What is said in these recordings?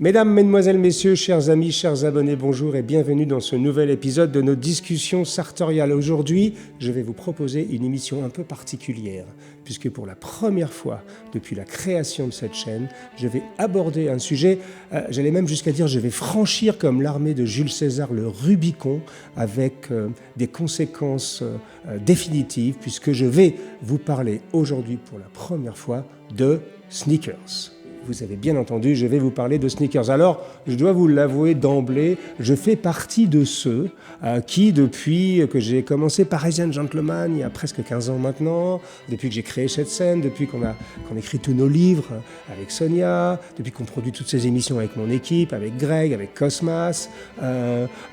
Mesdames, Mesdemoiselles, Messieurs, chers amis, chers abonnés, bonjour et bienvenue dans ce nouvel épisode de nos discussions sartoriales. Aujourd'hui, je vais vous proposer une émission un peu particulière, puisque pour la première fois depuis la création de cette chaîne, je vais aborder un sujet, j'allais même jusqu'à dire, je vais franchir comme l'armée de Jules César le Rubicon avec des conséquences définitives, puisque je vais vous parler aujourd'hui pour la première fois de sneakers. Vous avez bien entendu, je vais vous parler de sneakers. Alors, je dois vous l'avouer d'emblée, je fais partie de ceux qui, depuis que j'ai commencé Parisian Gentleman, il y a presque 15 ans maintenant, depuis que j'ai créé cette scène, depuis qu'on écrit tous nos livres avec Sonia, depuis qu'on produit toutes ces émissions avec mon équipe, avec Greg, avec Cosmas,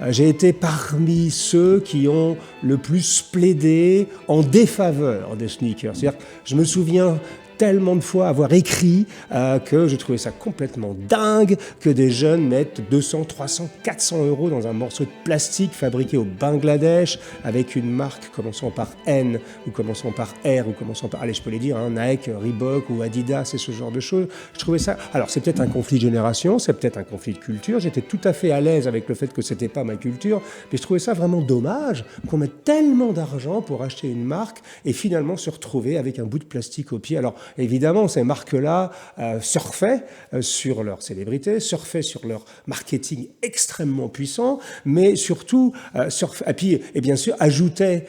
j'ai été parmi ceux qui ont le plus plaidé en défaveur des sneakers. C'est-à-dire que je me souviens tellement de fois avoir écrit que je trouvais ça complètement dingue que des jeunes mettent 200, 300, 400 € dans un morceau de plastique fabriqué au Bangladesh avec une marque commençant par N ou commençant par R ou commençant par, allez je peux les dire, hein, Nike, Reebok ou Adidas et ce genre de choses. Je trouvais ça, alors c'est peut-être un conflit de génération, c'est peut-être un conflit de culture, j'étais tout à fait à l'aise avec le fait que c'était pas ma culture, mais je trouvais ça vraiment dommage qu'on mette tellement d'argent pour acheter une marque et finalement se retrouver avec un bout de plastique au pied. Alors évidemment, ces marques-là surfaient sur leur célébrité, surfaient sur leur marketing extrêmement puissant, mais surtout, et bien sûr, ajoutaient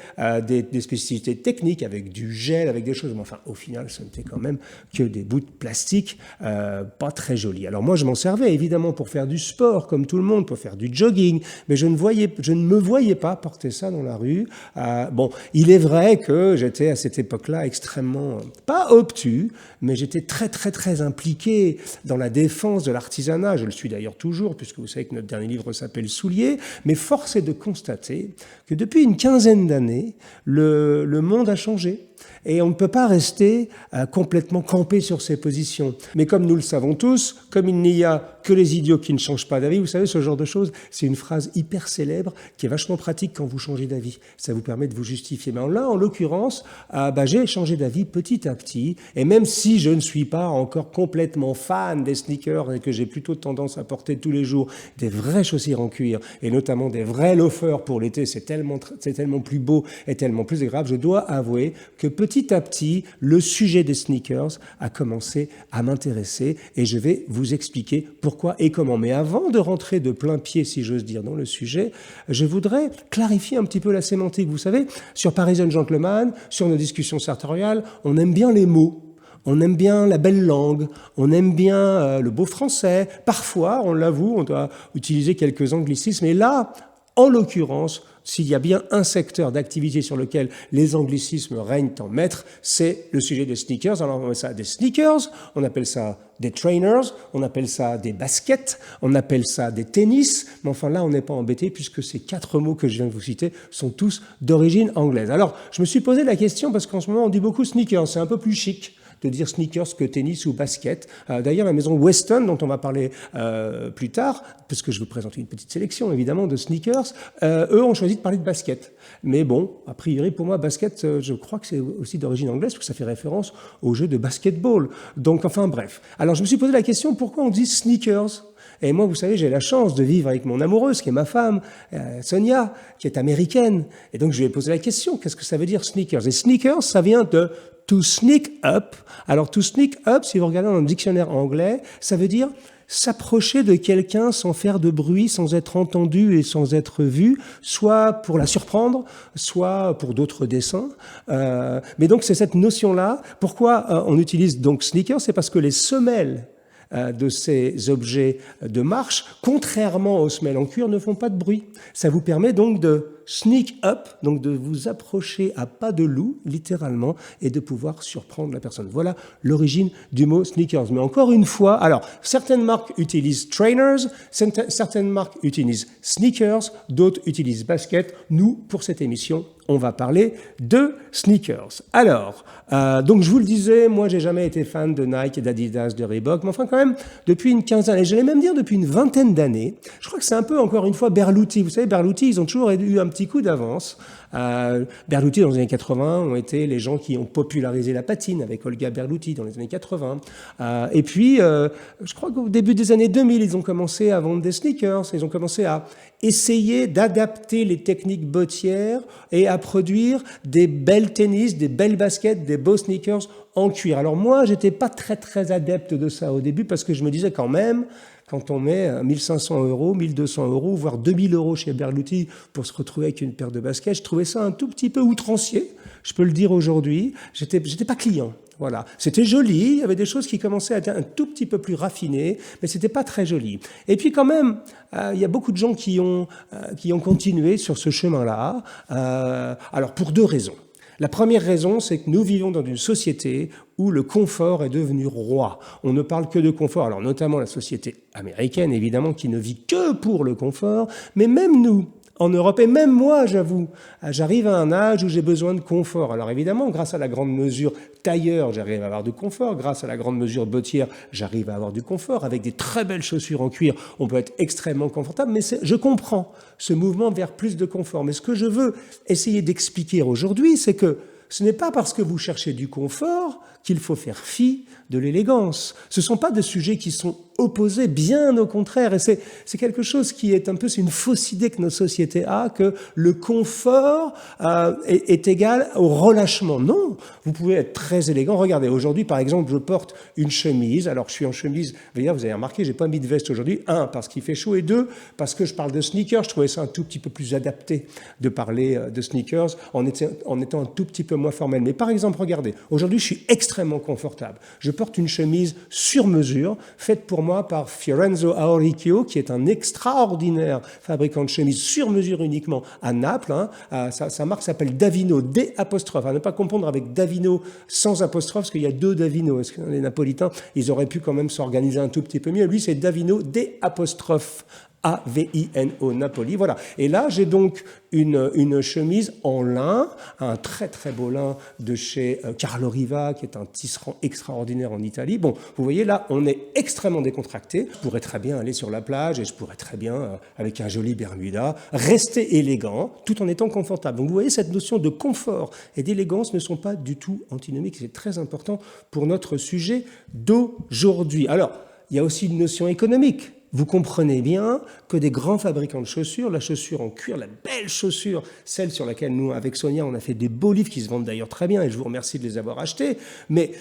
des spécificités techniques avec du gel, avec des choses. Mais enfin, au final, ce n'était quand même que des bouts de plastique pas très jolis. Alors moi, je m'en servais évidemment pour faire du sport, comme tout le monde, pour faire du jogging, mais je ne me voyais pas porter ça dans la rue. Bon, il est vrai que j'étais à cette époque-là extrêmement, pas obtus, mais j'étais très impliqué dans la défense de l'artisanat. Je le suis d'ailleurs toujours, puisque vous savez que notre dernier livre s'appelle Souliers. Mais force est de constater que depuis une quinzaine d'années, le monde a changé. Et on ne peut pas rester complètement campé sur ses positions. Mais comme nous le savons tous, comme il n'y a que les idiots qui ne changent pas d'avis, vous savez, ce genre de choses, c'est une phrase hyper célèbre qui est vachement pratique quand vous changez d'avis. Ça vous permet de vous justifier. Mais là, en l'occurrence, j'ai changé d'avis petit à petit. Et même si je ne suis pas encore complètement fan des sneakers et que j'ai plutôt tendance à porter tous les jours des vraies chaussures en cuir et notamment des vrais loafers pour l'été, c'est tellement plus beau et tellement plus agréable, je dois avouer que petit à petit, le sujet des sneakers a commencé à m'intéresser et je vais vous expliquer pourquoi et comment. Mais avant de rentrer de plein pied, si j'ose dire, dans le sujet, je voudrais clarifier un petit peu la sémantique. Vous savez, sur Parisian Gentleman, sur nos discussions sartoriales, on aime bien les mots. On aime bien la belle langue, on aime bien le beau français. Parfois, on l'avoue, on doit utiliser quelques anglicismes. Et là, en l'occurrence, s'il y a bien un secteur d'activité sur lequel les anglicismes règnent en maître, c'est le sujet des sneakers. Alors on appelle ça des sneakers, on appelle ça des trainers, on appelle ça des baskets, on appelle ça des tennis. Mais enfin là, on n'est pas embêté puisque ces 4 mots que je viens de vous citer sont tous d'origine anglaise. Alors, je me suis posé la question parce qu'en ce moment, on dit beaucoup sneakers, c'est un peu plus chic de dire sneakers que tennis ou basket. D'ailleurs, la maison Weston, dont on va parler plus tard, parce que je vous présente une petite sélection, évidemment, de sneakers, eux ont choisi de parler de basket. Mais bon, a priori, pour moi, basket, je crois que c'est aussi d'origine anglaise, parce que ça fait référence au jeu de basketball. Donc, enfin, bref. Alors, je me suis posé la question, pourquoi on dit sneakers ? Et moi, vous savez, j'ai la chance de vivre avec mon amoureuse, qui est ma femme, Sonia, qui est américaine. Et donc, je lui ai posé la question, qu'est-ce que ça veut dire sneakers ? Et sneakers, ça vient de to sneak up. Alors, to sneak up, si vous regardez dans le dictionnaire anglais, ça veut dire s'approcher de quelqu'un sans faire de bruit, sans être entendu et sans être vu, soit pour la surprendre, soit pour d'autres desseins. Mais donc, c'est cette notion-là. Pourquoi on utilise donc sneakers ? C'est parce que les semelles de ces objets de marche, contrairement aux semelles en cuir, ne font pas de bruit. Ça vous permet donc de sneak up, donc de vous approcher à pas de loup, littéralement, et de pouvoir surprendre la personne. Voilà l'origine du mot sneakers. Mais encore une fois, alors, certaines marques utilisent trainers, certaines marques utilisent sneakers, d'autres utilisent basket. Nous, pour cette émission, on va parler de sneakers. Alors, donc je vous le disais, moi j'ai jamais été fan de Nike, d'Adidas, de Reebok, mais enfin quand même, depuis une quinzaine, et j'allais même dire depuis une vingtaine d'années, je crois que c'est un peu encore une fois Berluti. Vous savez, Berluti, ils ont toujours eu un petit coup d'avance Berluti, dans les années 80, ont été les gens qui ont popularisé la patine avec Olga Berluti dans les années 80. Et puis, je crois qu'au début des années 2000, ils ont commencé à vendre des sneakers, ils ont commencé à essayer d'adapter les techniques bottières et à produire des belles tennis, des belles baskets, des beaux sneakers en cuir. Alors moi, j'étais pas très adepte de ça au début parce que je me disais quand même, quand on met 1500 €, 1200 €, voire 2000 € chez Berluti pour se retrouver avec une paire de baskets, je trouvais ça un tout petit peu outrancier. Je peux le dire aujourd'hui, j'étais pas client. Voilà, c'était joli, il y avait des choses qui commençaient à être un tout petit peu plus raffinées, mais c'était pas très joli. Et puis quand même, il y a beaucoup de gens qui ont continué sur ce chemin-là. Alors pour deux raisons. La première raison, c'est que nous vivons dans une société où le confort est devenu roi. On ne parle que de confort, alors notamment la société américaine, évidemment, qui ne vit que pour le confort, mais même nous, en Europe, et même moi, j'avoue, j'arrive à un âge où j'ai besoin de confort. Alors évidemment, grâce à la grande mesure tailleur, j'arrive à avoir du confort. Grâce à la grande mesure bottière, j'arrive à avoir du confort. Avec des très belles chaussures en cuir, on peut être extrêmement confortable. Mais je comprends ce mouvement vers plus de confort. Mais ce que je veux essayer d'expliquer aujourd'hui, c'est que ce n'est pas parce que vous cherchez du confort qu'il faut faire fi de l'élégance. Ce ne sont pas des sujets qui sont opposés, bien au contraire. Et c'est quelque chose qui est un peu, c'est une fausse idée que notre société a, que le confort est égal au relâchement. Non, vous pouvez être très élégant. Regardez, aujourd'hui, par exemple, je porte une chemise. Alors, je suis en chemise. D'ailleurs, vous avez remarqué, j'ai pas mis de veste aujourd'hui. Un, parce qu'il fait chaud. Et deux, parce que je parle de sneakers. Je trouvais ça un tout petit peu plus adapté de parler de sneakers en étant un tout petit peu moins formel. Mais par exemple, regardez, aujourd'hui, je suis extrêmement confortable. Je porte une chemise sur mesure, faite pour moi par Fiorenzo Auricchio, qui est un extraordinaire fabricant de chemises sur mesure uniquement à Naples. Sa marque s'appelle Davino, D'. À ne pas confondre avec Davino sans apostrophe, parce qu'il y a deux Davino. Les Napolitains, ils auraient pu quand même s'organiser un tout petit peu mieux. Lui, c'est Davino, D'. A-V-I-N-O, Napoli, voilà. Et là, j'ai donc une chemise en lin, un très très beau lin de chez Carlo Riva, qui est un tisserand extraordinaire en Italie. Bon, vous voyez, là, on est extrêmement décontracté. Je pourrais très bien aller sur la plage et je pourrais très bien, avec un joli Bermuda, rester élégant tout en étant confortable. Donc, vous voyez, cette notion de confort et d'élégance ne sont pas du tout antinomiques. C'est très important pour notre sujet d'aujourd'hui. Alors, il y a aussi une notion économique. Vous comprenez bien que des grands fabricants de chaussures, la chaussure en cuir, la belle chaussure, celle sur laquelle nous, avec Sonia, on a fait des beaux livres qui se vendent d'ailleurs très bien et je vous remercie de les avoir achetés. Mais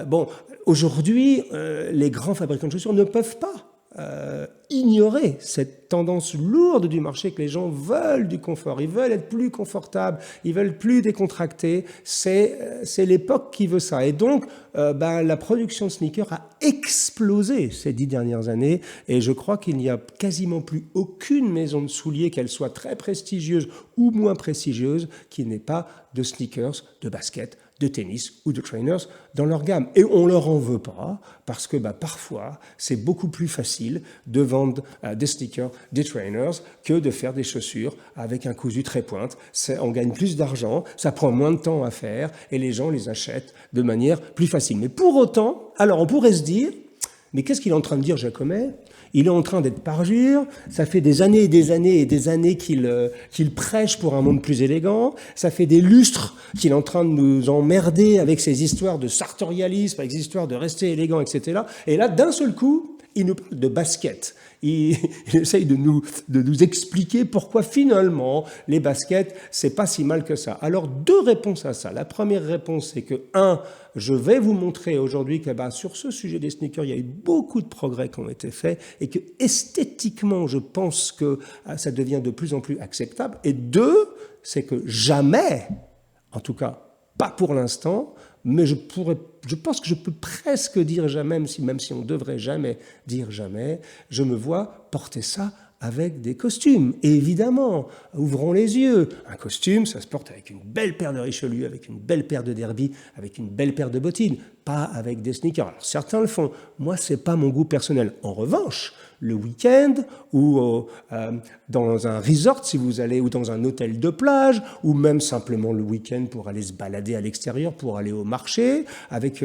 bon, aujourd'hui, les grands fabricants de chaussures ne peuvent pas ignorer cette tendance lourde du marché que les gens veulent du confort, ils veulent être plus confortables, ils veulent plus décontractés, c'est l'époque qui veut ça. Et donc, la production de sneakers a explosé ces 10 dernières années et je crois qu'il n'y a quasiment plus aucune maison de souliers, qu'elle soit très prestigieuse ou moins prestigieuse, qui n'ait pas de sneakers, de baskets, de tennis ou de trainers dans leur gamme. Et on leur en veut pas parce que parfois, c'est beaucoup plus facile de vendre des sneakers, des trainers que de faire des chaussures avec un cousu très pointe. On gagne plus d'argent, ça prend moins de temps à faire et les gens les achètent de manière plus facile. Mais pour autant, alors on pourrait se dire, mais qu'est-ce qu'il est en train de dire, Jacomet ? Il est en train d'être parjure, ça fait des années et des années et des années qu'il prêche pour un monde plus élégant, ça fait des lustres qu'il est en train de nous emmerder avec ses histoires de sartorialisme, avec ses histoires de rester élégant, etc. Et là, d'un seul coup, il nous parle de basket. Il essaye de nous expliquer pourquoi finalement les baskets, c'est pas si mal que ça. Alors, deux réponses à ça. La première réponse, c'est que, je vais vous montrer aujourd'hui que sur ce sujet des sneakers, il y a eu beaucoup de progrès qui ont été faits et que esthétiquement, je pense que ça devient de plus en plus acceptable. Et deux, c'est que jamais, en tout cas pas pour l'instant, mais je pense que je peux presque dire jamais, même si on ne devrait jamais dire jamais, je me vois porter ça avec des costumes. Et évidemment, ouvrons les yeux. Un costume, ça se porte avec une belle paire de Richelieu, avec une belle paire de Derby, avec une belle paire de bottines, pas avec des sneakers. Alors certains le font. Moi, c'est pas mon goût personnel. En revanche, le week-end ou dans un resort, si vous allez, ou dans un hôtel de plage, ou même simplement le week-end pour aller se balader à l'extérieur, pour aller au marché, avec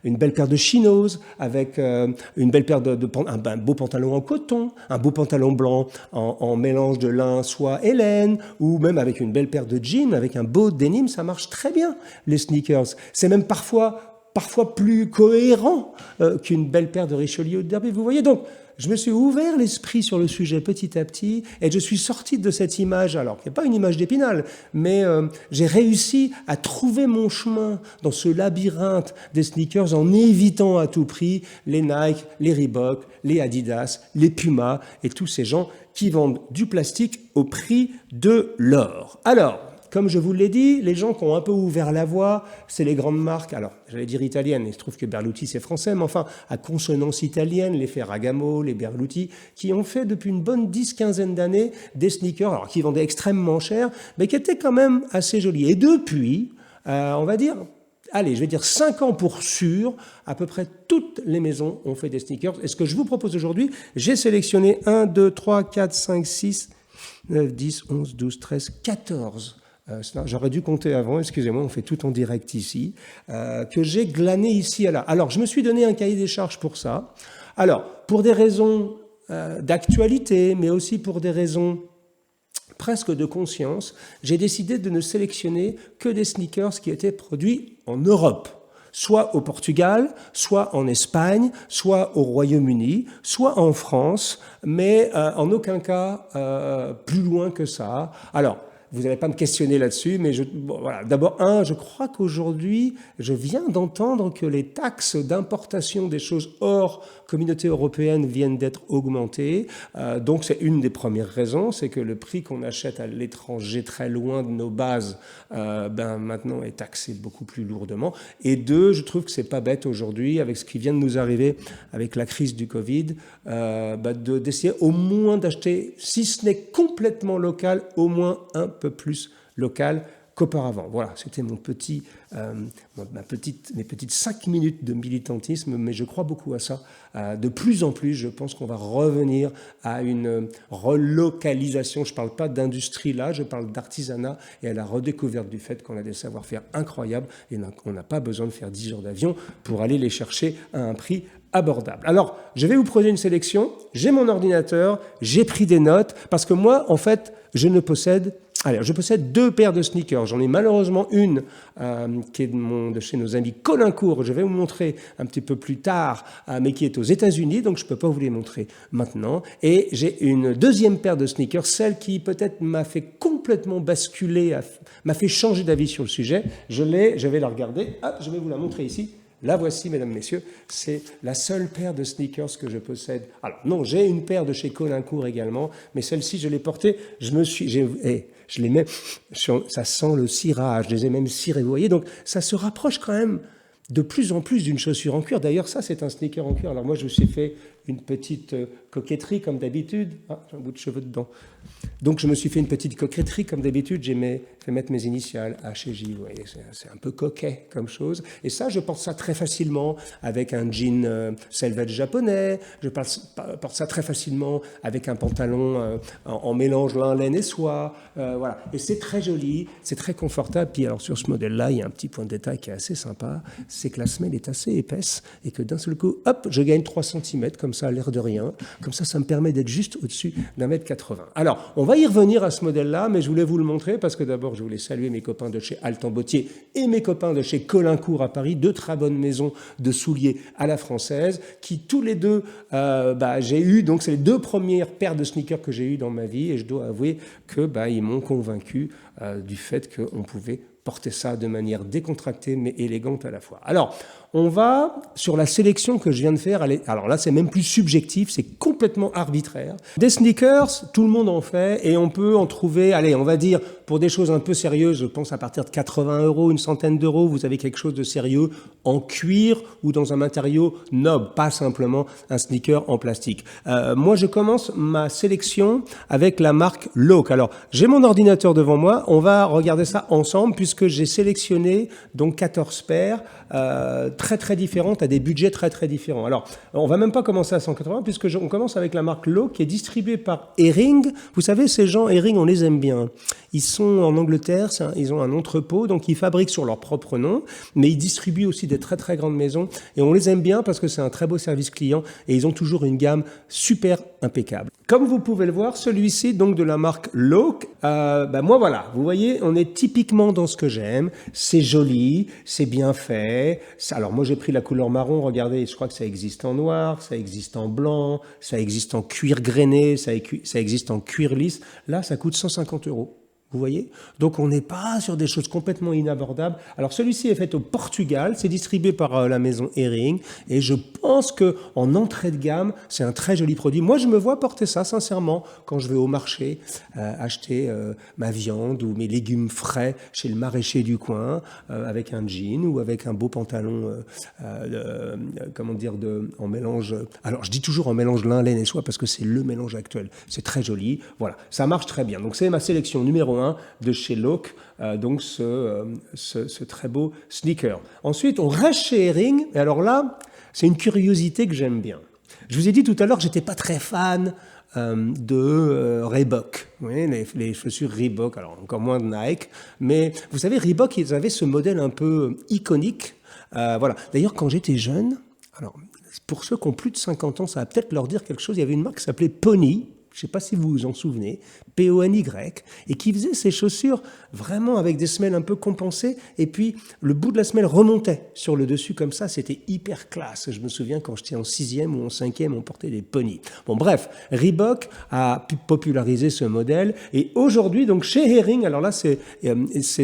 une belle paire de chinos, avec une belle paire un beau pantalon en coton, un beau pantalon blanc en mélange de lin, soie et laine, ou même avec une belle paire de jeans, avec un beau denim, ça marche très bien, les sneakers. C'est même parfois plus cohérent qu'une belle paire de Richelieu ou de Derby. Vous voyez, donc, je me suis ouvert l'esprit sur le sujet petit à petit et je suis sorti de cette image, alors qui n'est pas une image d'Épinal, mais j'ai réussi à trouver mon chemin dans ce labyrinthe des sneakers en évitant à tout prix les Nike, les Reebok, les Adidas, les Puma et tous ces gens qui vendent du plastique au prix de l'or. Alors, comme je vous l'ai dit, les gens qui ont un peu ouvert la voie, c'est les grandes marques, alors j'allais dire italiennes, il se trouve que Berluti c'est français, mais enfin à consonance italienne, les Ferragamo, les Berluti, qui ont fait depuis une bonne 10-15 d'années des sneakers, alors qui vendaient extrêmement cher, mais qui étaient quand même assez jolis. Et depuis, on va dire, allez, je vais dire 5 ans pour sûr, à peu près toutes les maisons ont fait des sneakers. Et ce que je vous propose aujourd'hui, j'ai sélectionné 1, 2, 3, 4, 5, 6, 9, 10, 11, 12, 13, 14... j'aurais dû compter avant, excusez-moi, on fait tout en direct ici, que j'ai glané ici et là. Alors, je me suis donné un cahier des charges pour ça. Alors, pour des raisons d'actualité, mais aussi pour des raisons presque de conscience, j'ai décidé de ne sélectionner que des sneakers qui étaient produits en Europe. Soit au Portugal, soit en Espagne, soit au Royaume-Uni, soit en France, mais en aucun cas plus loin que ça. Alors, vous n'allez pas me questionner là-dessus, mais voilà. D'abord, je crois qu'aujourd'hui, je viens d'entendre que les taxes d'importation des choses hors communauté européenne viennent d'être augmentées. Donc, c'est une des premières raisons, c'est que le prix qu'on achète à l'étranger, très loin de nos bases, maintenant est taxé beaucoup plus lourdement. Et deux, je trouve que c'est pas bête aujourd'hui, avec ce qui vient de nous arriver, avec la crise du Covid, d'essayer au moins d'acheter, si ce n'est complètement local, au moins un peu plus local qu'auparavant. Voilà, c'était mes petites 5 minutes de militantisme, mais je crois beaucoup à ça. De plus en plus, je pense qu'on va revenir à une relocalisation. Je ne parle pas d'industrie là, je parle d'artisanat et à la redécouverte du fait qu'on a des savoir-faire incroyables et qu'on n'a pas besoin de faire 10 jours d'avion pour aller les chercher à un prix abordable. Alors, je vais vous proposer une sélection. J'ai mon ordinateur, j'ai pris des notes, parce que moi, en fait, je possède 2 paires de sneakers. J'en ai malheureusement une qui est de chez nos amis Colincourt. Je vais vous montrer un petit peu plus tard, mais qui est aux États-Unis, donc je ne peux pas vous les montrer maintenant. Et j'ai une deuxième paire de sneakers, celle qui peut-être m'a fait complètement basculer, m'a fait changer d'avis sur le sujet. Je vais la regarder. Je vais vous la montrer ici. La voici, mesdames, messieurs, c'est la seule paire de sneakers que je possède. Alors non, j'ai une paire de chez Colincourt également, mais celle-ci, je l'ai portée, je les mets, ça sent le cirage, je les ai même cirés, vous voyez, donc ça se rapproche quand même de plus en plus d'une chaussure en cuir. D'ailleurs, ça, c'est un sneaker en cuir. Alors moi, je me suis fait une petite coquetterie, comme d'habitude. J'ai un bout de cheveux dedans. Donc, je me suis fait une petite coquetterie, comme d'habitude. J'ai fait mettre mes initiales, H et J. Vous voyez, c'est un peu coquet comme chose. Et ça, je porte ça très facilement avec un jean selvedge japonais. Je porte ça très facilement avec un pantalon en mélange lin, laine et soie. Voilà. Et c'est très joli, c'est très confortable. Puis alors, sur ce modèle-là, il y a un petit point de détail qui est assez sympa. C'est que la semelle est assez épaisse et que d'un seul coup, hop, je gagne 3 cm, comme ça, à l'air de rien. Comme ça me permet d'être juste au-dessus d'1,80 m. Alors, on va y revenir à ce modèle-là, mais je voulais vous le montrer parce que d'abord, je voulais saluer mes copains de chez Altambautier et mes copains de chez Colincourt à Paris, 2 très bonnes maisons de souliers à la française, qui tous les deux, j'ai eu, donc c'est les 2 premières paires de sneakers que j'ai eues dans ma vie, et je dois avouer que ils m'ont convaincu du fait qu'on pouvait porter ça de manière décontractée mais élégante à la fois. Alors, on va sur la sélection que je viens de faire. Alors là, c'est même plus subjectif, c'est complètement arbitraire. Des sneakers, tout le monde en fait, et on peut en trouver, allez, on va dire, pour des choses un peu sérieuses, je pense à partir de 80 €, une centaine d'euros, vous avez quelque chose de sérieux en cuir ou dans un matériau noble, pas simplement un sneaker en plastique. Moi, je commence ma sélection avec la marque Loake. Alors, j'ai mon ordinateur devant moi, on va regarder ça ensemble puisque j'ai sélectionné donc 14 paires, très très différentes à des budgets très très différents. Alors, on va même pas commencer à 180 puisque on commence avec la marque Loke qui est distribuée par Hering. Vous savez, ces gens, Hering, on les aime bien. Ils sont en Angleterre, ils ont un entrepôt, donc ils fabriquent sur leur propre nom, mais ils distribuent aussi des très très grandes maisons et on les aime bien parce que c'est un très beau service client et ils ont toujours une gamme super impeccable. Comme vous pouvez le voir, celui-ci, donc de la marque Loke, moi voilà, vous voyez, on est typiquement dans ce que j'aime, c'est joli, c'est bien fait. Alors moi j'ai pris la couleur marron, regardez, je crois que ça existe en noir, ça existe en blanc, ça existe en cuir grainé, ça existe en cuir lisse. Là, ça coûte 150 €. Vous voyez? Donc on n'est pas sur des choses complètement inabordables. Alors celui-ci est fait au Portugal, c'est distribué par la maison Hering et je pense que en entrée de gamme, c'est un très joli produit. Moi je me vois porter ça sincèrement quand je vais au marché acheter ma viande ou mes légumes frais chez le maraîcher du coin avec un jean ou avec un beau pantalon en mélange. Alors je dis toujours en mélange lin, laine et soie parce que c'est le mélange actuel. C'est très joli. Voilà, ça marche très bien. Donc c'est ma sélection numéro 1 de chez Loke, donc ce très beau sneaker. Ensuite, on reste chez Hering, et alors là, c'est une curiosité que j'aime bien. Je vous ai dit tout à l'heure que j'étais pas très fan de Reebok, vous voyez, les chaussures Reebok, alors encore moins de Nike, mais vous savez, Reebok, ils avaient ce modèle un peu iconique. Voilà. D'ailleurs, quand j'étais jeune, alors pour ceux qui ont plus de 50 ans, ça va peut-être leur dire quelque chose, il y avait une marque qui s'appelait Pony. Je ne sais pas si vous vous en souvenez, P-O-N-Y, et qui faisait ces chaussures vraiment avec des semelles un peu compensées, et puis le bout de la semelle remontait sur le dessus comme ça, c'était hyper classe. Je me souviens quand j'étais en 6e ou en 5e, on portait des ponies. Bon bref, Reebok a popularisé ce modèle, et aujourd'hui, donc chez Hering, alors là c'est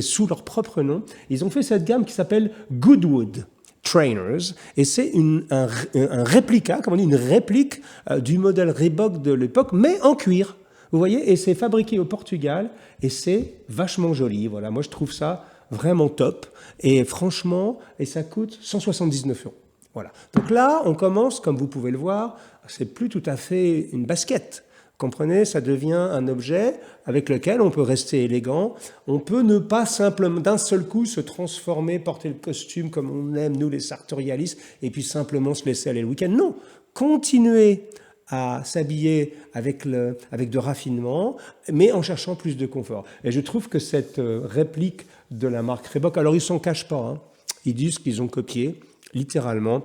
sous leur propre nom, ils ont fait cette gamme qui s'appelle Goodwood Trainers, et c'est un réplica, comment on dit, une réplique du modèle Reebok de l'époque, mais en cuir. Vous voyez, et c'est fabriqué au Portugal, et c'est vachement joli. Voilà, moi je trouve ça vraiment top, et franchement, et ça coûte 179 €. Voilà. Donc là, on commence, comme vous pouvez le voir, c'est plus tout à fait une basket. Comprenez, ça devient un objet avec lequel on peut rester élégant. On peut ne pas simplement d'un seul coup se transformer, porter le costume comme on aime, nous les sartorialistes, et puis simplement se laisser aller le week-end. Non, continuez à s'habiller avec de raffinement, mais en cherchant plus de confort. Et je trouve que cette réplique de la marque Reebok, alors ils s'en cachent pas, hein. Ils disent qu'ils ont copié littéralement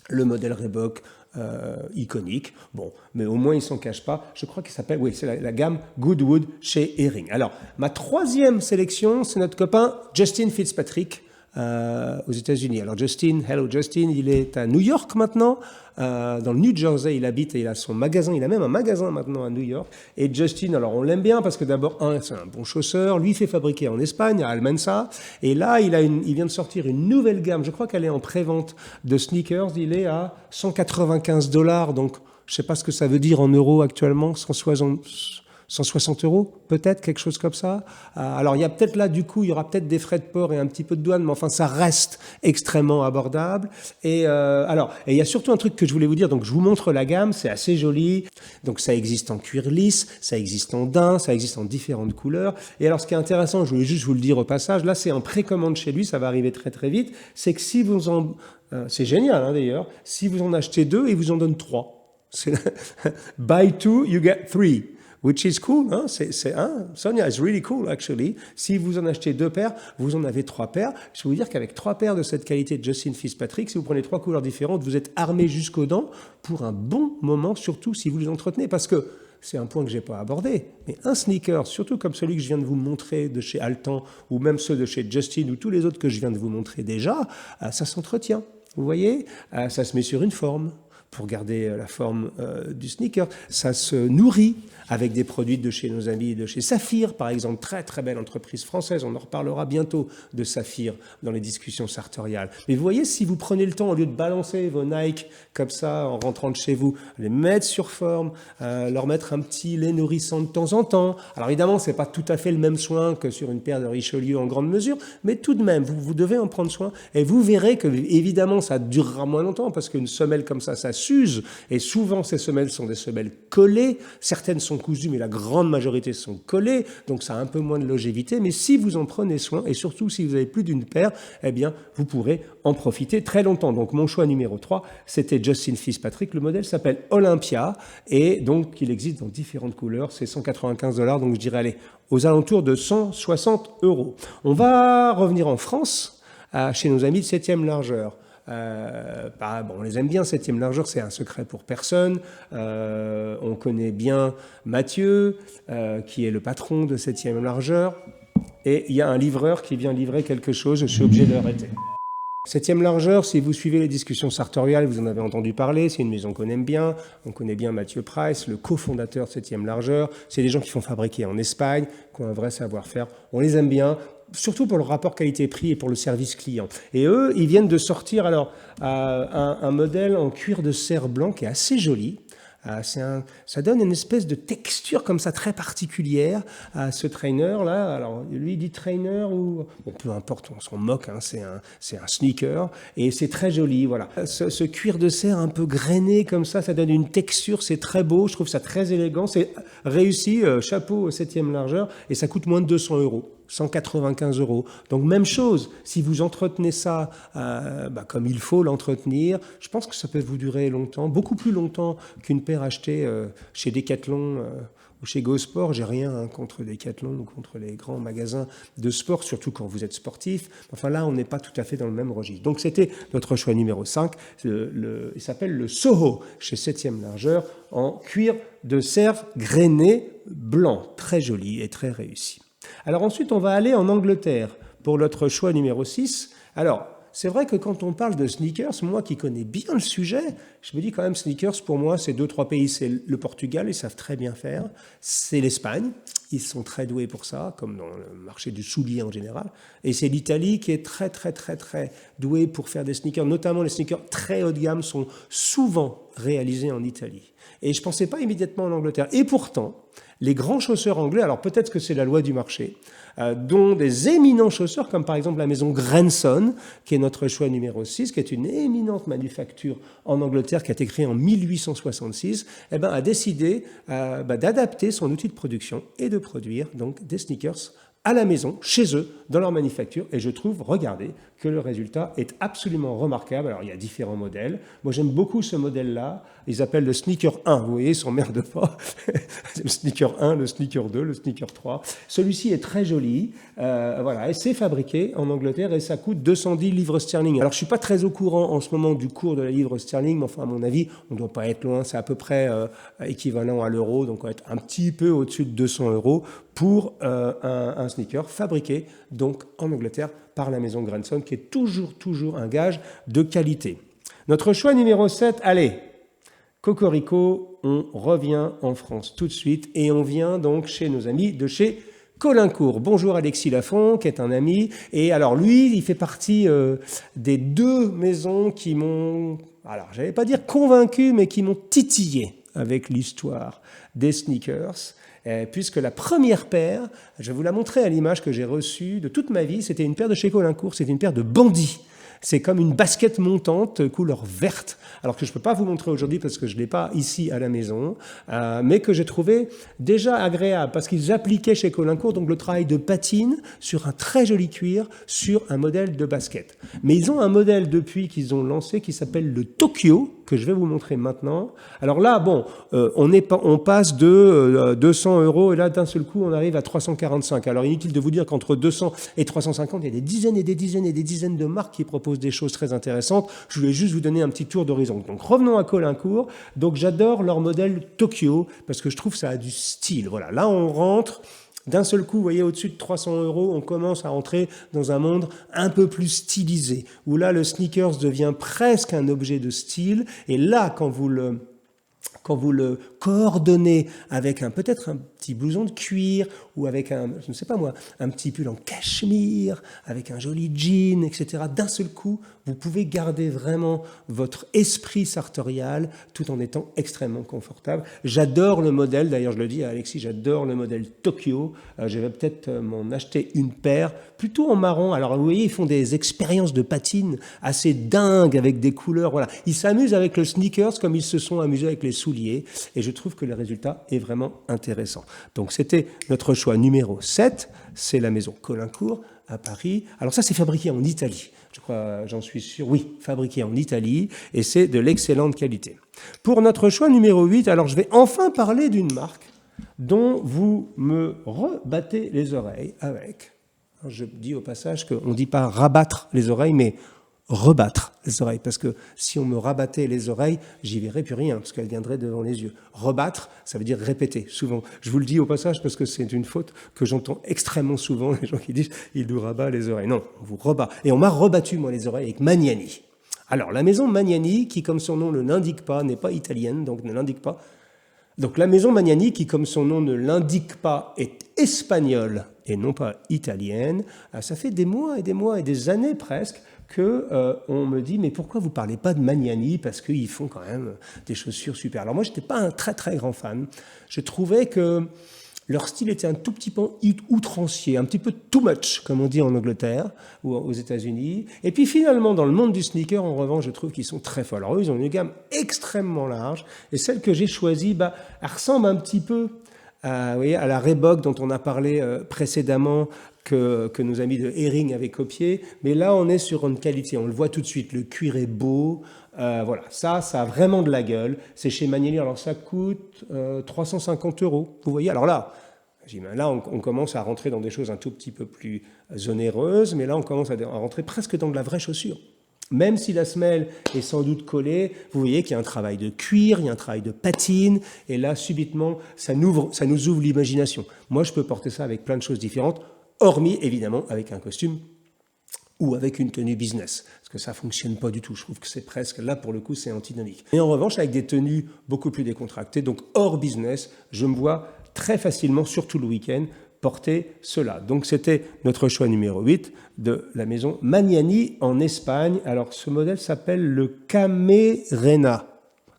le modèle Reebok iconique. Bon, mais au moins, il ne s'en cache pas. Je crois qu'il s'appelle, oui, c'est la gamme Goodwood chez Hering. Alors, ma troisième sélection, c'est notre copain Justin Fitzpatrick aux États-Unis. Alors, Justin, hello Justin, il est à New York maintenant. Dans le New Jersey, il habite et il a son magasin. Il a même un magasin maintenant à New York. Et Justin, alors on l'aime bien parce que d'abord, c'est un bon chausseur. Lui, il fait fabriquer en Espagne, à Almansa. Et là, il vient de sortir une nouvelle gamme. Je crois qu'elle est en pré-vente de sneakers. Il est à 195 $. Donc, je ne sais pas ce que ça veut dire en euros actuellement. 160 € peut-être, quelque chose comme ça. Alors il y a peut-être là, du coup, il y aura peut-être des frais de port et un petit peu de douane, mais enfin ça reste extrêmement abordable. Et il y a surtout un truc que je voulais vous dire, donc je vous montre la gamme, c'est assez joli. Donc ça existe en cuir lisse, ça existe en daim, ça existe en différentes couleurs. Et alors ce qui est intéressant, je voulais juste vous le dire au passage, là c'est en précommande chez lui, ça va arriver très très vite, c'est que si vous en... c'est génial hein, d'ailleurs, si vous en achetez 2, il vous en donne 3. C'est buy 2, you get 3. Which is cool, hein? Sonia, it's really cool, actually. Si vous en achetez 2 paires, vous en avez 3 paires. Je peux vous dire qu'avec 3 paires de cette qualité de Justin Fitzpatrick, si vous prenez 3 couleurs différentes, vous êtes armé jusqu'aux dents pour un bon moment, surtout si vous les entretenez. Parce que c'est un point que je n'ai pas abordé, mais un sneaker, surtout comme celui que je viens de vous montrer de chez Altan, ou même ceux de chez Justin, ou tous les autres que je viens de vous montrer déjà, ça s'entretient. Vous voyez, ça se met sur une forme pour garder la forme du sneaker. Ça se nourrit avec des produits de chez nos amis de chez Saphir, par exemple, très très belle entreprise française. On en reparlera bientôt de Saphir dans les discussions sartoriales. Mais vous voyez, si vous prenez le temps, au lieu de balancer vos Nike comme ça en rentrant de chez vous, les mettre sur forme, leur mettre un petit lait nourrissant de temps en temps. Alors évidemment, c'est pas tout à fait le même soin que sur une paire de Richelieu en grande mesure, mais tout de même, vous devez en prendre soin et vous verrez que évidemment, ça durera moins longtemps parce qu'une semelle comme ça s'use et souvent ces semelles sont des semelles collées. Certaines sont sont cousus, mais la grande majorité sont collés, donc ça a un peu moins de longévité. Mais si vous en prenez soin, et surtout si vous avez plus d'une paire, eh bien, vous pourrez en profiter très longtemps. Donc mon choix numéro 3, c'était Justin Fitzpatrick. Le modèle s'appelle Olympia, et donc il existe dans différentes couleurs. C'est 195 $, donc je dirais, allez, aux alentours de 160 €. On va revenir en France, chez nos amis de 7e largeur. On les aime bien, 7e largeur, c'est un secret pour personne. On connaît bien Mathieu, qui est le patron de 7e largeur. Et il y a un livreur qui vient livrer quelque chose, je suis obligé de l'arrêter. 7e largeur, si vous suivez les discussions sartoriales, vous en avez entendu parler, c'est une maison qu'on aime bien. On connaît bien Mathieu Price, le cofondateur de 7e largeur. C'est des gens qui font fabriquer en Espagne, qui ont un vrai savoir-faire. On les aime bien, surtout pour le rapport qualité-prix et pour le service client. Et eux, ils viennent de sortir alors un modèle en cuir de cerf blanc qui est assez joli. Ça donne une espèce de texture comme ça très particulière à ce trainer-là. Alors, lui, il dit trainer ou... Bon, peu importe, on s'en moque, hein, c'est un sneaker. Et c'est très joli, voilà. Ce cuir de cerf un peu grainé comme ça donne une texture, c'est très beau, je trouve ça très élégant. C'est réussi, chapeau 7e largeur, et ça coûte moins de 200 €. 195 €. Donc même chose, si vous entretenez ça comme il faut l'entretenir, je pense que ça peut vous durer longtemps, beaucoup plus longtemps qu'une paire achetée chez Decathlon ou chez Go Sport. J'ai rien contre Decathlon ou contre les grands magasins de sport, surtout quand vous êtes sportif. Enfin là, on n'est pas tout à fait dans le même registre. Donc c'était notre choix numéro 5. Il s'appelle le Soho, chez 7e largeur, en cuir de cerf grainé blanc. Très joli et très réussi. Alors ensuite, on va aller en Angleterre pour notre choix numéro 6. Alors, c'est vrai que quand on parle de sneakers, moi qui connais bien le sujet, je me dis quand même sneakers, pour moi, c'est 2-3 pays. C'est le Portugal, ils savent très bien faire. C'est l'Espagne, ils sont très doués pour ça, comme dans le marché du soulier en général. Et c'est l'Italie qui est très, très, très, très douée pour faire des sneakers. Notamment les sneakers très haut de gamme sont souvent réalisés en Italie. Et je ne pensais pas immédiatement en Angleterre. Et pourtant, les grands chausseurs anglais, alors peut-être que c'est la loi du marché, dont des éminents chausseurs, comme par exemple la maison Grenson, qui est notre choix numéro 6, qui est une éminente manufacture en Angleterre, qui a été créée en 1866, a décidé d'adapter son outil de production et de produire donc des sneakers à la maison, chez eux, dans leur manufacture. Et je trouve, regardez, que le résultat est absolument remarquable. Alors, il y a différents modèles. Moi, j'aime beaucoup ce modèle-là. Ils appellent le sneaker 1. Vous voyez, ils s'emmerdent pas. Le sneaker 1, le sneaker 2, le sneaker 3. Celui-ci est très joli. Voilà. Et c'est fabriqué en Angleterre et ça coûte 210 livres sterling. Alors, je suis pas très au courant en ce moment du cours de la livre sterling, mais enfin, à mon avis, on ne doit pas être loin. C'est à peu près équivalent à l'euro. Donc, on va être un petit peu au-dessus de 200 € pour un sneaker fabriqué donc en Angleterre par la maison Grenson, qui est toujours un gage de qualité. Notre choix numéro 7, allez, Cocorico, on revient en France tout de suite et on vient donc chez nos amis de chez Colincourt. Bonjour Alexis Lafont, qui est un ami. Et alors lui, il fait partie des 2 maisons qui m'ont, alors j'allais pas dire convaincu, mais qui m'ont titillé avec l'histoire des sneakers. Puisque la première paire, je vais vous la montrer à l'image que j'ai reçue de toute ma vie, c'était une paire de chez Colincourt, c'était une paire de bandits. C'est comme une basket montante couleur verte, alors que je ne peux pas vous montrer aujourd'hui parce que je ne l'ai pas ici à la maison, mais que j'ai trouvé déjà agréable parce qu'ils appliquaient chez Colincourt donc le travail de patine sur un très joli cuir, sur un modèle de basket. Mais ils ont un modèle depuis qu'ils ont lancé qui s'appelle le Tokyo, que je vais vous montrer maintenant. Alors là, bon, on passe de 200 € et là, d'un seul coup, on arrive à 345. Alors inutile de vous dire qu'entre 200 et 350, il y a des dizaines et des dizaines et des dizaines de marques qui proposent des choses très intéressantes. Je voulais juste vous donner un petit tour d'horizon. Donc revenons à Colincourt. Donc j'adore leur modèle Tokyo parce que je trouve que ça a du style. Voilà, là on rentre. D'un seul coup, vous voyez, au-dessus de 300 €, on commence à entrer dans un monde un peu plus stylisé, où là, le sneakers devient presque un objet de style. Et là, quand vous le coordonnez avec peut-être un petit blouson de cuir ou avec je ne sais pas moi, un petit pull en cachemire, avec un joli jean, etc. D'un seul coup, vous pouvez garder vraiment votre esprit sartorial tout en étant extrêmement confortable. J'adore le modèle, d'ailleurs je le dis à Alexis, j'adore le modèle Tokyo. Je vais peut-être m'en acheter une paire, plutôt en marron. Alors vous voyez, ils font des expériences de patine assez dingues avec des couleurs. Voilà, ils s'amusent avec le sneakers comme ils se sont amusés avec les souliers. Et je trouve que le résultat est vraiment intéressant. Donc c'était notre choix numéro 7, c'est la maison Colincourt à Paris. Alors ça, c'est fabriqué en Italie. Je crois, j'en suis sûr, oui, fabriqué en Italie, et c'est de l'excellente qualité. Pour notre choix numéro 8, alors je vais enfin parler d'une marque dont vous me rebattez les oreilles avec. Alors je dis au passage qu'on ne dit pas rabattre les oreilles, mais rebattre les oreilles, parce que si on me rabattait les oreilles, j'y verrais plus rien, parce qu'elles viendraient devant les yeux. Rebattre, ça veut dire répéter, souvent. Je vous le dis au passage, parce que c'est une faute que j'entends extrêmement souvent, les gens qui disent « il nous rabat les oreilles ». Non, on vous rebat. Et on m'a rebattu, moi, les oreilles avec Magnani. Alors, la maison Magnani, qui, comme son nom ne l'indique pas, n'est pas italienne, donc ne l'indique pas. Donc, la maison Magnani, qui, comme son nom ne l'indique pas, est espagnole et non pas italienne. Ça fait des mois et des années presque qu'on me dit « mais pourquoi vous ne parlez pas de Magnani ?» parce qu'ils font quand même des chaussures super. Alors moi, je n'étais pas un très très grand fan. Je trouvais que leur style était un tout petit peu outrancier, un petit peu too much, comme on dit en Angleterre ou aux États-Unis. Et puis finalement, dans le monde du sneaker, en revanche, je trouve qu'ils sont très forts. Alors eux, ils ont une gamme extrêmement large. Et celle que j'ai choisie, elle ressemble un petit peu vous voyez, à la Reebok dont on a parlé précédemment, que nos amis de Hering avaient copié. Mais là, on est sur une qualité. On le voit tout de suite. Le cuir est beau. Voilà, ça a vraiment de la gueule. C'est chez Magnani. Alors, ça coûte 350 €. Vous voyez, alors là, on commence à rentrer dans des choses un tout petit peu plus onéreuses. Mais là, on commence à rentrer presque dans de la vraie chaussure. Même si la semelle est sans doute collée, vous voyez qu'il y a un travail de cuir, il y a un travail de patine, et là, subitement, ça nous ouvre l'imagination. Moi, je peux porter ça avec plein de choses différentes, hormis, évidemment, avec un costume ou avec une tenue business, parce que ça ne fonctionne pas du tout. Je trouve que c'est presque, là, pour le coup, c'est antinomique. Et en revanche, avec des tenues beaucoup plus décontractées, donc hors business, je me vois très facilement, surtout le week-end, porter cela. Donc c'était notre choix numéro 8 de la maison Magnani en Espagne. Alors ce modèle s'appelle le Camarena.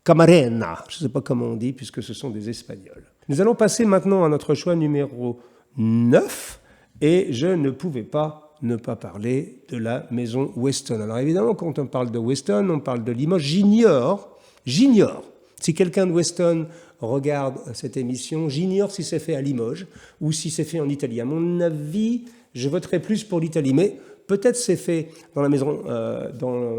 Camarena, je ne sais pas comment on dit puisque ce sont des Espagnols. Nous allons passer maintenant à notre choix numéro 9 et je ne pouvais pas ne pas parler de la maison Weston. Alors évidemment, quand on parle de Weston, on parle de Limoges. J'ignore si quelqu'un de Weston regarde cette émission, j'ignore si c'est fait à Limoges ou si c'est fait en Italie. À mon avis, je voterais plus pour l'Italie, mais peut-être c'est fait dans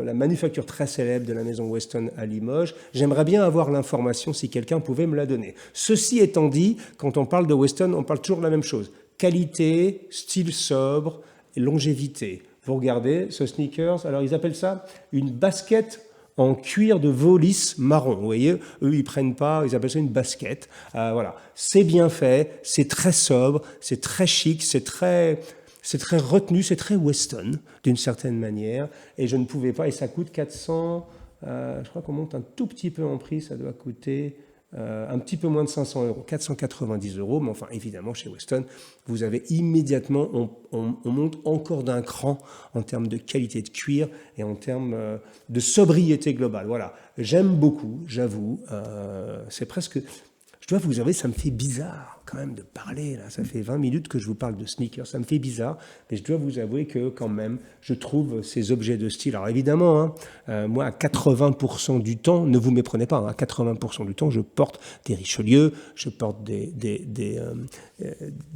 la manufacture très célèbre de la maison Weston à Limoges. J'aimerais bien avoir l'information si quelqu'un pouvait me la donner. Ceci étant dit, quand on parle de Weston, on parle toujours de la même chose. Qualité, style sobre, et longévité. Vous regardez ce sneakers, alors ils appellent ça une basket en cuir de veau lisse marron. Vous voyez, eux, ils prennent pas, ils appellent ça une basket. Voilà, c'est bien fait, c'est très sobre, c'est très chic, c'est très retenu, c'est très Weston, d'une certaine manière. Et je ne pouvais pas, et ça coûte 400, je crois qu'on monte un tout petit peu en prix, ça doit coûter un petit peu moins de 500 €, 490 €. Mais enfin, évidemment, chez Weston, vous avez immédiatement, on monte encore d'un cran en termes de qualité de cuir et en termes de sobriété globale. Voilà, j'aime beaucoup, j'avoue. C'est presque... Je dois vous avouer, ça me fait bizarre quand même de parler, là. Ça fait 20 minutes que je vous parle de sneakers, ça me fait bizarre, mais je dois vous avouer que quand même, je trouve ces objets de style. Alors évidemment, moi à 80% du temps, ne vous méprenez pas, à 80% du temps, je porte des Richelieu, je porte des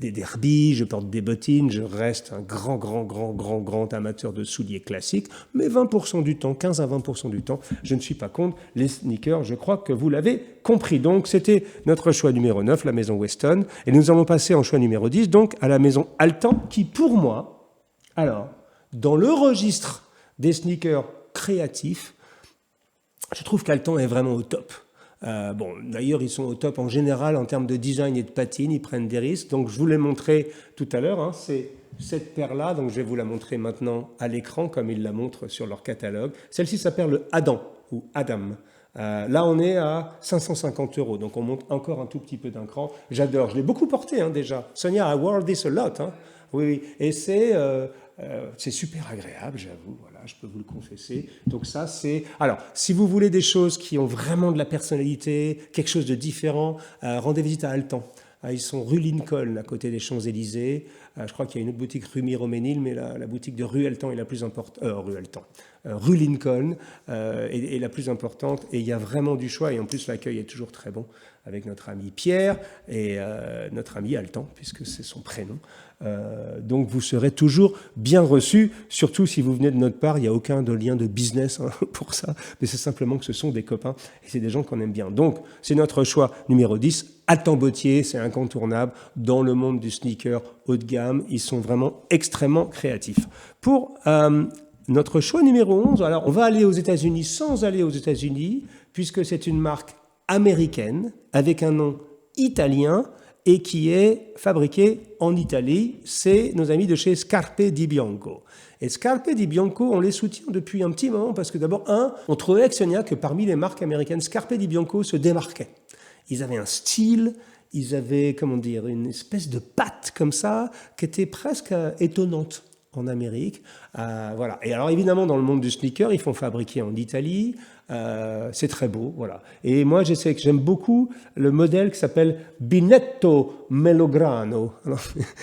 derbies, je porte des bottines, je reste un grand amateur de souliers classiques, mais 20% du temps, 15 à 20% du temps, je ne suis pas contre les sneakers, je crois que vous l'avez compris. Donc c'était notre choix numéro 9, la maison Weston, et nous allons passer en choix numéro 10, donc à la maison Altan, qui pour moi, alors, dans le registre des sneakers créatifs, je trouve qu'Altan est vraiment au top. Bon, d'ailleurs, ils sont au top en général en termes de design et de patine, ils prennent des risques. Donc, je vous l'ai montré tout à l'heure, hein, c'est cette paire-là, donc je vais vous la montrer maintenant à l'écran, comme ils la montrent sur leur catalogue. Celle-ci s'appelle le Adam, ou Adam. Là, on est à 550 €, donc on monte encore un tout petit peu d'un cran. J'adore, je l'ai beaucoup porté déjà. Sonia, I wore this a lot. Oui, et c'est super agréable, j'avoue, voilà, je peux vous le confesser. Donc ça, c'est... Alors, si vous voulez des choses qui ont vraiment de la personnalité, quelque chose de différent, rendez visite à Altan. Ils sont rue Lincoln, à côté des Champs-Élysées. Je crois qu'il y a une autre boutique rue Miroménil, mais la boutique de rue Altan est la plus importante. Rue Lincoln est la plus importante. Et il y a vraiment du choix. Et en plus, l'accueil est toujours très bon. avec notre ami Pierre et notre ami Altan, puisque c'est son prénom. Donc vous serez toujours bien reçus, surtout si vous venez de notre part. Il n'y a aucun lien de business pour ça, mais c'est simplement que ce sont des copains et c'est des gens qu'on aime bien. Donc c'est notre choix numéro 10, Altan Bottier, c'est incontournable dans le monde du sneaker haut de gamme. Ils sont vraiment extrêmement créatifs. Pour notre choix numéro 11, alors on va aller aux États-Unis sans aller aux États-Unis, puisque c'est une marque américaine avec un nom italien et qui est fabriqué en Italie. C'est nos amis de chez Scarpe Di Bianco. Et Scarpe Di Bianco, on les soutient depuis un petit moment parce que d'abord, on trouvait avec Sonia que parmi les marques américaines, Scarpe Di Bianco se démarquait. Ils avaient un style, ils avaient, comment dire, une espèce de patte comme ça qui était presque étonnante en Amérique. Voilà. Et alors évidemment, dans le monde du sneaker, ils font fabriquer en Italie. C'est très beau, voilà. Et moi, j'aime beaucoup le modèle qui s'appelle Binetto Melograno.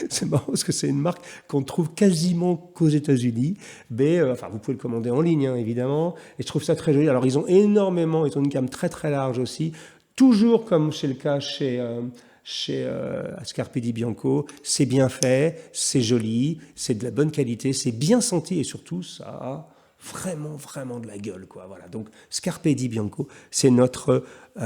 C'est marrant parce que c'est une marque qu'on trouve quasiment qu'aux États-Unis. Mais enfin, vous pouvez le commander en ligne, évidemment. Et je trouve ça très joli. Alors, ils ont une gamme très très large aussi. Toujours comme c'est le cas chez Scarpe Di Bianco, c'est bien fait, c'est joli, c'est de la bonne qualité, c'est bien senti et surtout ça a vraiment de la gueule, quoi. Voilà. Donc Scarpe Di Bianco, c'est notre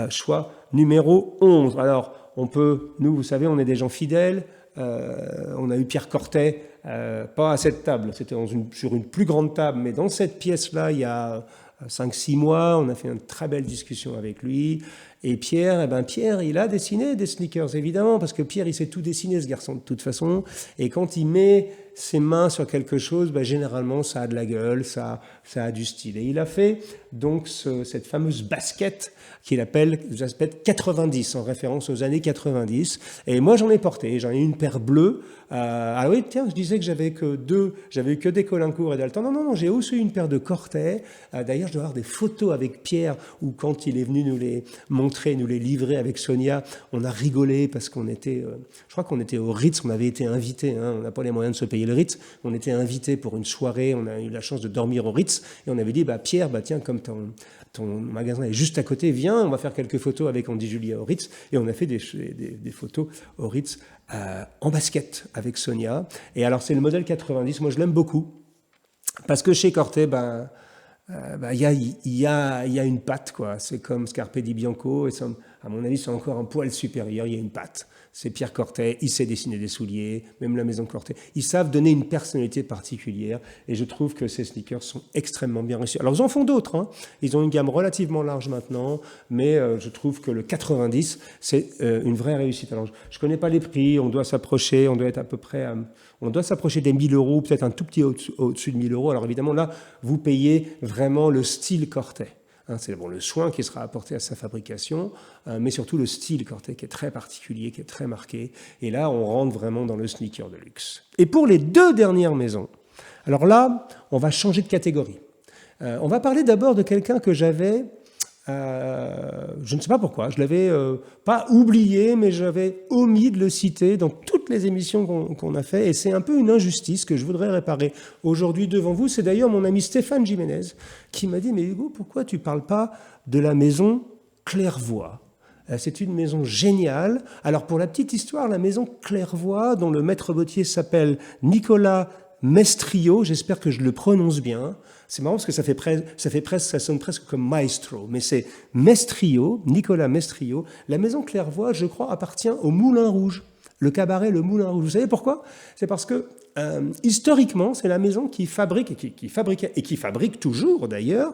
choix numéro 11. Alors nous, vous savez, on est des gens fidèles. On a eu Pierre Cortet, pas à cette table, c'était sur une plus grande table, mais dans cette pièce-là, il y a 5-6 mois, on a fait une très belle discussion avec lui. Et Pierre, Pierre, il a dessiné des sneakers, évidemment, parce que Pierre, il sait tout dessiner, ce garçon, de toute façon. Et quand il met ses mains sur quelque chose, généralement, ça a de la gueule, ça a du style. Et il a fait donc cette fameuse basket qu'il appelle 90, en référence aux années 90. Et moi, j'en ai porté. J'en ai une paire bleue. Ah oui, tiens, je disais que j'avais eu que des Colincourt et d'Altan. Non, j'ai aussi eu une paire de Cortet. D'ailleurs, je dois avoir des photos avec Pierre, où quand il est venu nous les montrer, nous les livrer avec Sonia, on a rigolé parce qu'on était, je crois qu'on était au Ritz, on avait été invités, on n'a pas les moyens de se payer le Ritz, on était invités pour une soirée, on a eu la chance de dormir au Ritz, et on avait dit, Pierre, tiens, comme ton magasin est juste à côté, viens, on va faire quelques photos avec Andy Julia au Ritz, et on a fait des photos au Ritz en basket avec Sonia. Et alors c'est le modèle 90, moi je l'aime beaucoup, parce que chez Cortet, il y a une patte, quoi. C'est comme Scarpe Di Bianco, et à mon avis, c'est encore un poil supérieur, il y a une patte. C'est Pierre Cortet, il sait dessiner des souliers, même la maison Cortet. Ils savent donner une personnalité particulière, et je trouve que ces sneakers sont extrêmement bien réussis. Alors, ils en font d'autres, Ils ont une gamme relativement large maintenant, mais je trouve que le 90, c'est une vraie réussite. Alors, je connais pas les prix, on doit s'approcher des 1 000 euros, peut-être un tout petit au-dessus de 1 000 euros. Alors, évidemment, là, vous payez vraiment le style Cortet. C'est le soin qui sera apporté à sa fabrication, mais surtout le style Cortet qui est très particulier, qui est très marqué. Et là, on rentre vraiment dans le sneaker de luxe. Et pour les 2 dernières maisons, alors là, on va changer de catégorie. On va parler d'abord de quelqu'un que j'avais, je ne sais pas pourquoi, je l'avais pas oublié, mais j'avais omis de le citer dans toutes les émissions qu'on a fait, et c'est un peu une injustice que je voudrais réparer aujourd'hui devant vous. C'est d'ailleurs mon ami Stéphane Jiménez qui m'a dit « Mais Hugo, pourquoi tu ne parles pas de la maison Clairvoy ?» C'est une maison géniale. Alors pour la petite histoire, la maison Clairvoy, dont le maître bottier s'appelle Nicolas Mestrio, j'espère que je le prononce bien. C'est marrant parce que ça sonne presque comme maestro, mais c'est Mestrio, Nicolas Mestrio. La maison Clairvoy, je crois, appartient au Moulin Rouge, le cabaret Le Moulin Rouge. Vous savez pourquoi ? C'est parce que historiquement, c'est la maison qui fabrique qui fabriquait et qui fabrique toujours d'ailleurs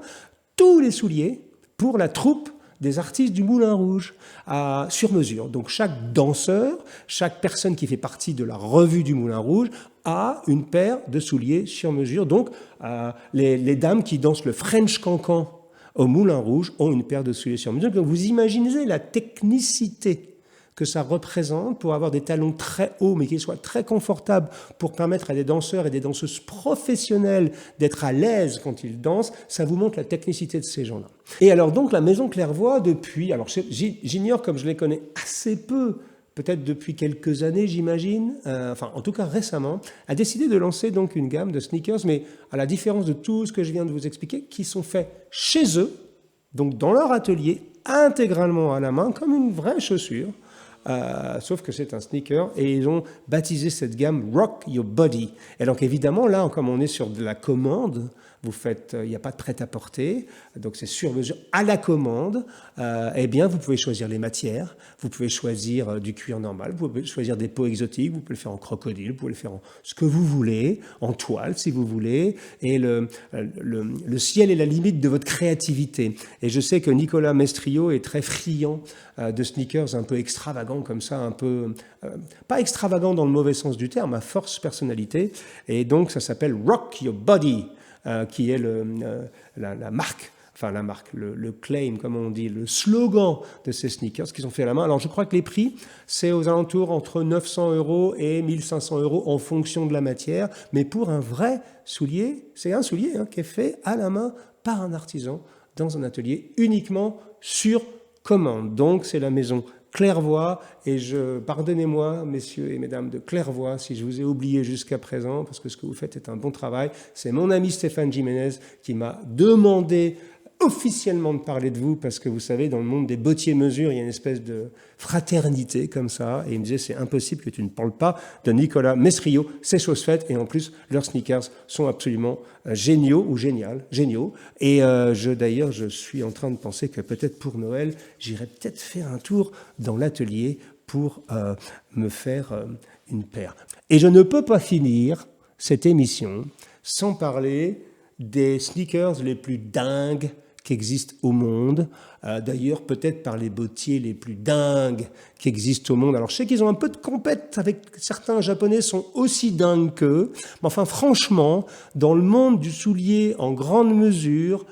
tous les souliers pour la troupe des artistes du Moulin Rouge sur mesure. Donc chaque danseur, chaque personne qui fait partie de la revue du Moulin Rouge a une paire de souliers sur mesure. Donc les dames qui dansent le French Cancan au Moulin Rouge ont une paire de souliers sur mesure. Donc vous imaginez la technicité que ça représente pour avoir des talons très hauts, mais qui soient très confortables pour permettre à des danseurs et des danseuses professionnelles d'être à l'aise quand ils dansent. Ça vous montre la technicité de ces gens-là. Et alors donc la maison Clairvoy, depuis, alors j'ignore comme je les connais assez peu, peut-être depuis quelques années j'imagine, en tout cas récemment, a décidé de lancer donc une gamme de sneakers, mais à la différence de tout ce que je viens de vous expliquer, qui sont faits chez eux, donc dans leur atelier, intégralement à la main, comme une vraie chaussure. Sauf que c'est un sneaker et ils ont baptisé cette gamme Rock Your Body. Et donc évidemment, là, comme on est sur de la commande, il n'y a pas de prêt-à-porter, donc c'est sur mesure à la commande. Eh bien, vous pouvez choisir les matières, vous pouvez choisir du cuir normal, vous pouvez choisir des peaux exotiques, vous pouvez le faire en crocodile, vous pouvez le faire en ce que vous voulez, en toile si vous voulez. Et le ciel est la limite de votre créativité. Et je sais que Nicolas Mestrio est très friand de sneakers un peu extravagants comme ça, un peu pas extravagants dans le mauvais sens du terme, à force personnalité. Et donc ça s'appelle Rock Your Body. Qui est la marque, enfin la marque, le claim, comme on dit, le slogan de ces sneakers qui sont faits à la main. Alors je crois que les prix, c'est aux alentours entre 900 € et 1500 € en fonction de la matière. Mais pour un vrai soulier, c'est un soulier qui est fait à la main par un artisan dans un atelier uniquement sur commande. Donc c'est la maison Clairvoy, et pardonnez-moi, messieurs et mesdames de Clairvoy, si je vous ai oublié jusqu'à présent, parce que ce que vous faites est un bon travail. C'est mon ami Stéphane Jiménez qui m'a demandé officiellement de parler de vous, parce que vous savez, dans le monde des bottiers mesures, il y a une espèce de fraternité comme ça, et il me disait, c'est impossible que tu ne parles pas de Nicolas Mestrio, c'est chose faite, et en plus, leurs sneakers sont absolument géniaux, et d'ailleurs, je suis en train de penser que peut-être pour Noël, j'irai peut-être faire un tour dans l'atelier pour me faire une paire. Et je ne peux pas finir cette émission sans parler des sneakers les plus dingues qui existent au monde, d'ailleurs peut-être par les bottiers les plus dingues qui existent au monde. Alors je sais qu'ils ont un peu de compète avec certains Japonais sont aussi dingues qu'eux, mais enfin franchement, dans le monde du soulier en grande mesure,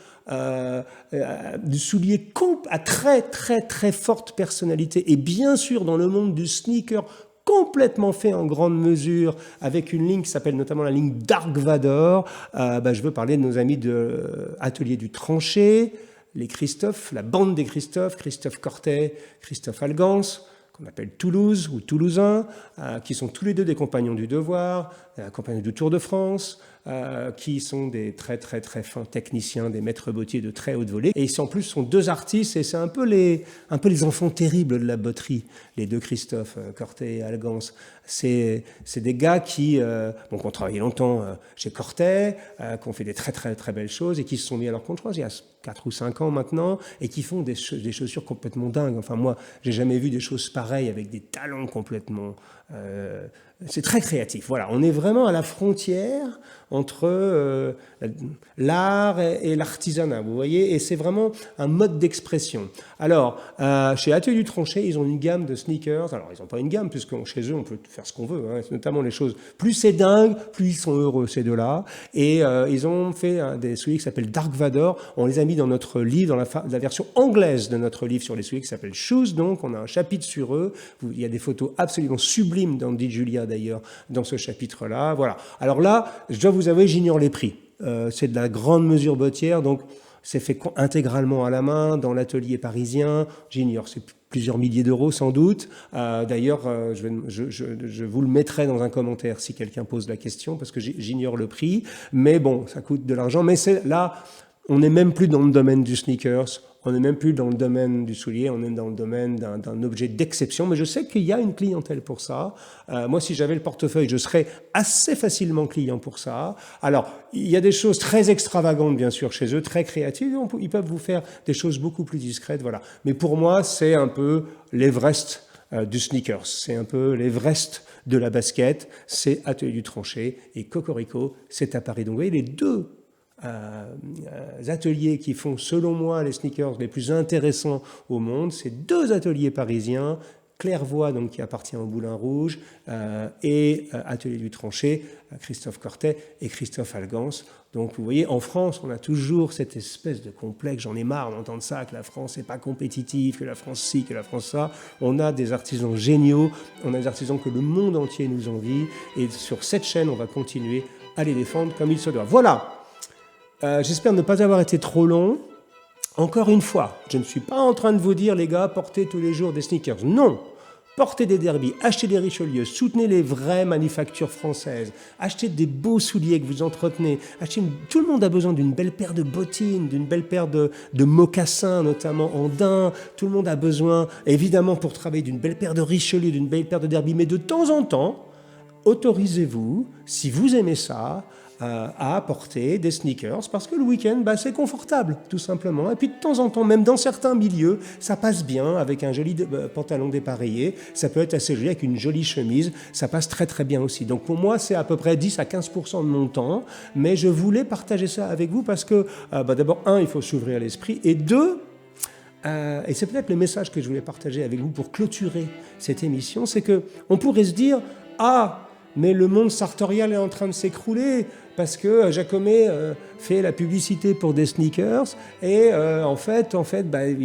du soulier à très très très forte personnalité, et bien sûr dans le monde du sneaker complètement fait en grande mesure, avec une ligne qui s'appelle notamment la ligne Dark Vador. Je veux parler de nos amis de Atelier du Tranché, les Christophe, la bande des Christophe Cortet, Christophe Algance, qu'on appelle Toulouse ou Toulousain, qui sont tous les deux des compagnons du devoir, compagnons du Tour de France, qui sont des très très très fins techniciens, des maîtres bottiers de très haute volée. Et ils en plus sont deux artistes, et c'est un peu les enfants terribles de la botterie, les deux Christophe, Cortet et Algance. C'est des gars qui ont travaillé longtemps chez Cortet, qui ont fait des très très très belles choses, et qui se sont mis à leur compte, je crois, il y a 4 ou 5 ans maintenant, et qui font des chaussures complètement dingues. Enfin moi, j'ai jamais vu des choses pareilles avec des talons complètement... c'est très créatif. Voilà, on est vraiment à la frontière entre l'art et l'artisanat, vous voyez, et c'est vraiment un mode d'expression. Alors, chez Atelier du Tranché, ils ont une gamme de sneakers. Alors, ils n'ont pas une gamme, puisque chez eux, on peut faire ce qu'on veut, notamment les choses. Plus c'est dingue, plus ils sont heureux, ces deux-là. Et ils ont fait des souliers qui s'appellent Dark Vador. On les a mis dans notre livre, dans la version anglaise de notre livre sur les souliers qui s'appelle Shoes. Donc, on a un chapitre sur eux. Il y a des photos absolument sublimes d'Andy Julia, d'ailleurs, dans ce chapitre-là. Voilà. Alors là, je dois vous avouer, j'ignore les prix. C'est de la grande mesure bottière, donc c'est fait intégralement à la main dans l'atelier parisien. J'ignore, c'est plusieurs milliers d'euros sans doute. D'ailleurs, je vous le mettrai dans un commentaire si quelqu'un pose la question, parce que j'ignore le prix. Mais bon, ça coûte de l'argent. Mais là, on n'est même plus dans le domaine du sneakers. On n'est même plus dans le domaine du soulier, on est dans le domaine d'un objet d'exception, mais je sais qu'il y a une clientèle pour ça. Moi, si j'avais le portefeuille, je serais assez facilement client pour ça. Alors, il y a des choses très extravagantes, bien sûr, chez eux, très créatives. Ils peuvent vous faire des choses beaucoup plus discrètes, voilà. Mais pour moi, c'est un peu l'Everest du sneakers. C'est un peu l'Everest de la basket. C'est Atelier du Tranché et Cocorico, c'est à Paris. Donc, vous voyez, les deux ateliers qui font, selon moi, les sneakers les plus intéressants au monde. C'est deux ateliers parisiens, Clairvoy, donc, qui appartient au Moulin Rouge, et Atelier du Tranché, Christophe Cortet et Christophe Algance. Donc, vous voyez, en France, on a toujours cette espèce de complexe, j'en ai marre d'entendre ça, que la France n'est pas compétitive, que la France ci, que la France ça. On a des artisans géniaux, on a des artisans que le monde entier nous envie, et sur cette chaîne, on va continuer à les défendre comme il se doit. Voilà. J'espère ne pas avoir été trop long. Encore une fois, je ne suis pas en train de vous dire, les gars, portez tous les jours des sneakers. Non, Portez des Derby, achetez des Richelieu, soutenez les vraies manufactures françaises, achetez des beaux souliers que vous entretenez, tout le monde a besoin d'une belle paire de bottines, d'une belle paire de mocassins, notamment en daim, tout le monde a besoin, évidemment pour travailler, d'une belle paire de Richelieu, d'une belle paire de Derby, mais de temps en temps, autorisez-vous, si vous aimez ça, à porter des sneakers parce que le week-end, c'est confortable, tout simplement. Et puis de temps en temps, même dans certains milieux, ça passe bien avec un joli pantalon dépareillé. Ça peut être assez joli avec une jolie chemise. Ça passe très très bien aussi. Donc pour moi, c'est à peu près 10 à 15% de mon temps. Mais je voulais partager ça avec vous parce que d'abord, il faut s'ouvrir l'esprit. Et deux, et c'est peut-être le message que je voulais partager avec vous pour clôturer cette émission, c'est qu'on pourrait se dire « Ah, mais le monde sartorial est en train de s'écrouler parce que Jacomet fait la publicité pour des sneakers et en fait,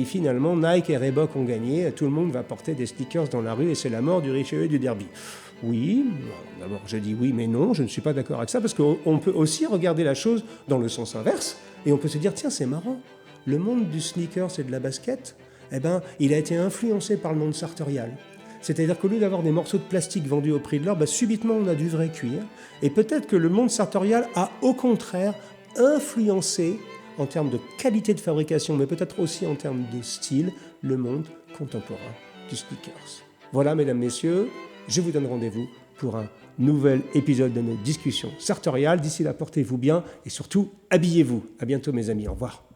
finalement, Nike et Reebok ont gagné. Tout le monde va porter des sneakers dans la rue et c'est la mort du Richelieu et du Derby. » Oui, d'abord je dis oui mais non, je ne suis pas d'accord avec ça parce qu'on peut aussi regarder la chose dans le sens inverse et on peut se dire tiens c'est marrant, le monde du sneakers et de la basket, il a été influencé par le monde sartorial. C'est-à-dire qu'au lieu d'avoir des morceaux de plastique vendus au prix de l'or, subitement on a du vrai cuir. Et peut-être que le monde sartorial a au contraire influencé, en termes de qualité de fabrication, mais peut-être aussi en termes de style, le monde contemporain du sneakers. Voilà, mesdames, messieurs, je vous donne rendez-vous pour un nouvel épisode de nos discussions sartoriales. D'ici là, portez-vous bien et surtout, habillez-vous. À bientôt, mes amis. Au revoir.